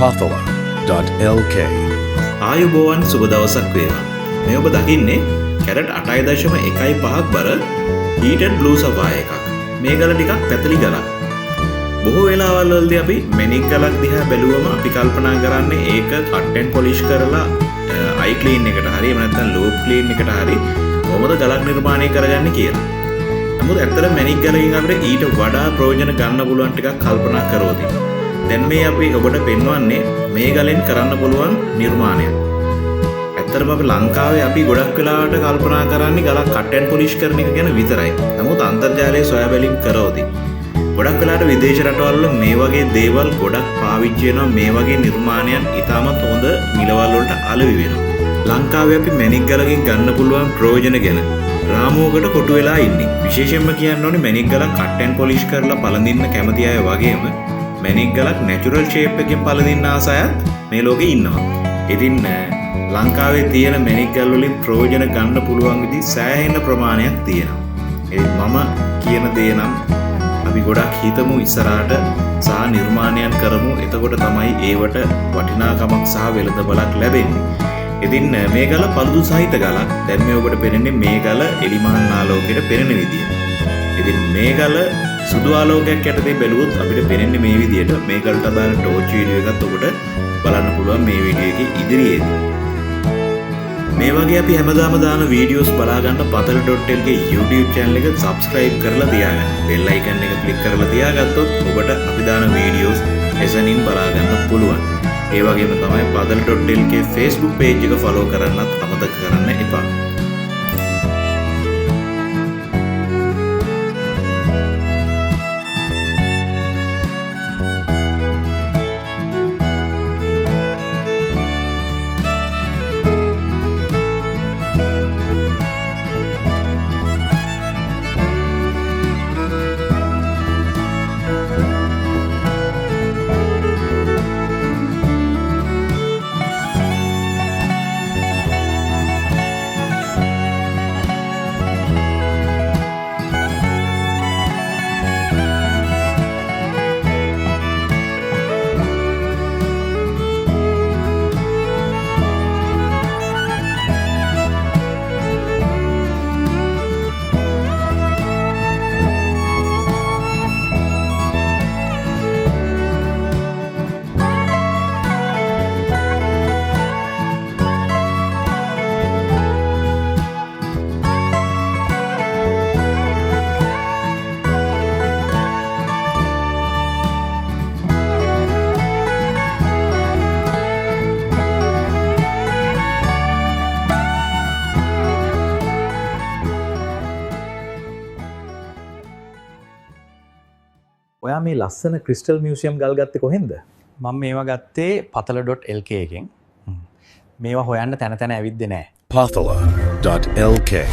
pathala.lk ආයුබෝවන් සුබ දවසක් වේවා. මේ ඔබ දකින්නේ කැරට් 8.15ක් බර heated blue sapphire එකක්. මේ ගල ටිකක් පැතලි ගලක්. බොහෝ වෙලාවල් වලදී අපි මැණික් ගලක් දිහා බැලුවම අපි කල්පනා කරන්නේ ඒක cut and polish කරලා eye clean එකට හරි එහෙම නැත්නම් loop clean එකට හරි කොහොමද ගලක් නිර්මාණය කරගන්නේ කියලා. නමුත් ඇත්තට මැණික් ගලකින් අපිට ඊට වඩා ප්‍රයෝජන ගන්න පුළුවන් ටිකක් කල්පනා කරවොත් දැන් මේ අපි ඔබට පෙන්වන්නේ මේ ගලෙන් කරන්න පුළුවන් නිර්මාණයක්. ඇත්තටම අපි ලංකාවේ අපි ගොඩක් වෙලාවට කල්පනා කරන්නේ ගලක් cut and polish කරන එක ගැන විතරයි. නමුත් අන්තර්ජාලයේ සොයා බැලීම් කරවොත් ගොඩක් වෙලාවට විදේශ රටවල් වල මේ වගේ දේවල් ගොඩක් පාවිච්චි වෙනවා. මේ වගේ නිර්මාණයන් ඉතාමත් හොඳ මිලවල් වලට අලෙවි වෙනවා. ලංකාවේ අපි මැණික් ගලකින් ගන්න පුළුවන් ප්‍රයෝජන ගැන රාමුවකට කොටු වෙලා ඉන්නේ. විශේෂයෙන්ම කියන්න ඕනේ මැණික් ගලක් cut and polish කරලා පළඳින්න කැමති අය වගේම මැණික් ගලක් natural shape එකකින් පළඳින්න ආස අයත් මේ ලෝකේ ඉන්නවා. ඉතින් ලංකාවේ තියෙන මැණික් ගල් වලින් ප්‍රයෝජන ගන්න පුළුවන් විදි සෑහෙන ප්‍රමාණයක් තියෙනවා. මම කියන දේ නම් අපි ගොඩක් හිතමු ඉස්සරහට සහ නිර්මාණයන් කරමු. එතකොට තමයි ඒවට වටිනාකමක් සහ වෙළඳපළක් ලැබෙන්නේ. ඉතින් මේ ගල පළුදු සහිත ගලක්. දැන් මේ ඔබට පේන්නේ මේ ගල එලිමහන් ආලෝකයට පෙනෙන විදිය. ඉතින් මේ ගල සුදු ආලෝකයක් යටතේ බැලුවොත් අපිට පේන්නේ මේ විදියට. මේ ගලට අදාළ ටෝච් වීඩියෝ එකත් ඔබට බලන්න පුළුවන් මේ වීඩියෝ එකේ ඉදිරියේදී. මේ වගේ අපි හැමදාම දාන වීඩියෝස් බලා ගන්න pathala.lk YouTube channel එක subscribe කරලා තියාගන්න. bell icon එක click කරලා තියාගත්තොත් ඔබට අපි දාන වීඩියෝස් එසනින් බලා ගන්න පුළුවන්. ඒ වගේම තමයි pathala.lk Facebook page එක follow කරන්නත් අමතක කරන්න එපා. ඔයා මේ ලස්සන ක්‍රිස්ටල් මියුසියම් ගල් ගත්තේ කොහෙන්ද? මම මේවා ගත්තේ pathala.lk එකෙන්. මේවා හොයන්න තැන තැන ඇවිද්දේ නැහැ. pathala.lk